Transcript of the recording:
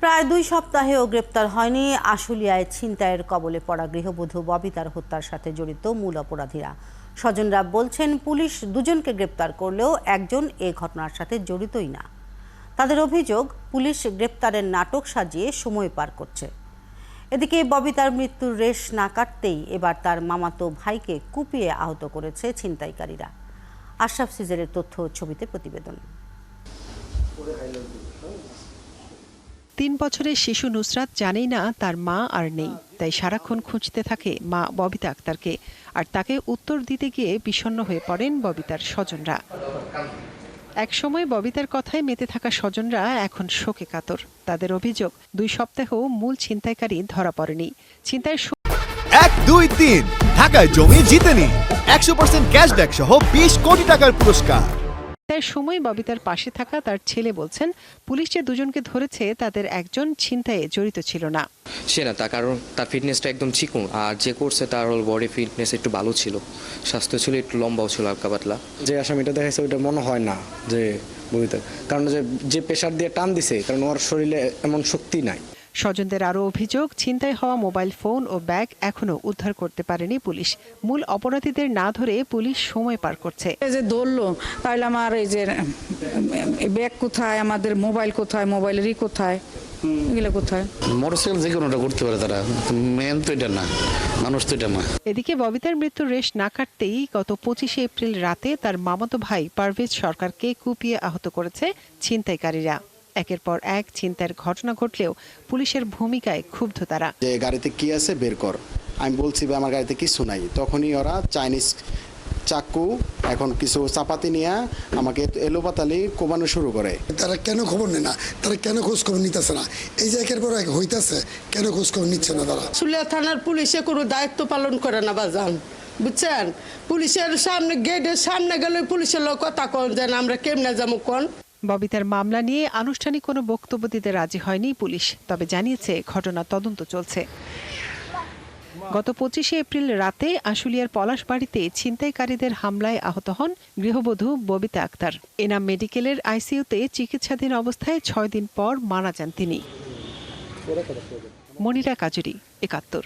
প্রায় 2 সপ্তাহেও গ্রেপ্তার হয়নি আশুলিয়ায় ছিনতাইয়ের কবলে পড়া গৃহবধূ ববিতার হত্যার সাথে জড়িত মূল অপরাধীরা। স্বজনরা বলছেন পুলিশ দুজনকে গ্রেপ্তার করলেও একজন এই ঘটনার সাথে জড়িতই না। তাদের অভিযোগ পুলিশ গ্রেপ্তারের নাটক সাজিয়ে সময় পার করছে। এদিকে ববিতার মৃত্যুর রেশ না কাটতেই এবার তার মামাতো ভাইকে কুপিয়ে আহত করেছে ছিনতাইকারীরা। আশরাফ সিজারের তথ্য ছবিতে প্রতিবেদন। 3 বছরের শিশু নুসরাত জানেই না তার মা আর নেই, তাই সারাক্ষণ খুঁজতে থাকে মা ববিতা আক্তারকে। আর তাকে উত্তর দিতে গিয়ে বিষণ্ণ হয়ে পড়েন ববিতার স্বজনরা। একসময় ববিতার কথায় মেতে থাকা স্বজনরা এখন শোকে কাতর। তাদের অভিযোগ 2 সপ্তাহেও মূল ছিনতাইকারী ধরা পড়েনি। ছিনতাইয়ের 1, 2, 3 ঢাকায় জমি জিতে নিন 100% ক্যাশব্যাক সহ 20 কোটি টাকার পুরস্কার। তার সময় ববিতার পাশে থাকা তার ছেলে বলছেন, পুলিশ যে দুজনকে ধরেছে তাদের একজন ছিনতাইয়ে জড়িত ছিল না। সে না, তার কারণ তার ফিটনেসটা একদম চিকন, আর যে করছে তার বডি ফিটনেস একটু ভালো ছিল, স্বাস্থ্য ছিল একটু লম্বাও ছিল, হালকা পাতলা। যে আসামিটা দেখাইছে ওইটা মনে হয় না যে ববিতা, কারণ যে প্রেশার দিয়ে টান দিছে, কারণ ওর শরীরে এমন শক্তি নাই। স্বজনদের আরও অভিযোগ, ছিনতাই হওয়া মোবাইল ফোন ও ব্যাগ এখনো উদ্ধার করতে পারেনি পুলিশ। মূল অপরাধীদের না ধরে পুলিশ সময় পার করছে। এই যে ধরলো, তাহলে আমার এই যে ব্যাগ কোথায়, আমাদের মোবাইল কোথায়, মোবাইলেরই কোথায়, এগুলো কোথায়? মোটরসাইকেল যে কোনোটা করতে পারে তারা, মেন তো এটা না, মানুষ তো এটা না। এদিকে ববিতার মৃত্যুর রেশ না কাটতেই গত 25 এপ্রিল রাতে তার মামাতো ভাই পারভেজ সরকারকে কুপিয়ে আহত করেছে ছিনতাইকারীরা। একের পর এক ছিনতাইয়ের ঘটনা ঘটলেও পুলিশের ভূমিকায় ক্ষুব্ধ তারা। যে গাড়িতে কি আছে বের কর, আমি বলছি আমার গাড়িতে কিছু নাই, তখনই ওরা চাইনিজ চাকু এখন কিছু চাপাতি নিয়ে আমাকে এলোপাতালি কোবানো শুরু করে। তারা কেন খবর নেয় না, তারা কেন খোঁজ খবর নিতেছে না, এই যে একের পর এক হইতেছে, কেন খোঁজ খবর নিচ্ছে না তারা? আশুলিয়া থানার পুলিশে কোনো দায়িত্ব পালন করে না বাজান, বুঝছেন? পুলিশের সামনে গেটের সামনে গেলে পুলিশের লোক কথা কন যেন আমরা কেমনে যাবো কোন। ববিতার মামলা নিয়ে আনুষ্ঠানিক কোনো বক্তব্য দিতে রাজি হয়নি পুলিশ, তবে জানিয়েছে ঘটনা তদন্ত চলছে। গত 25 এপ্রিল রাতে আশুলিয়ার পলাশবাড়িতে ছিনতাইকারীদের হামলায় আহত হন গৃহবধূ ববিতা আক্তার। এনাম মেডিকেলের আইসিইউতে চিকিৎসাধীন অবস্থায় 6 দিন পর মারা যান তিনি। মনিরা কাজুরি, 71।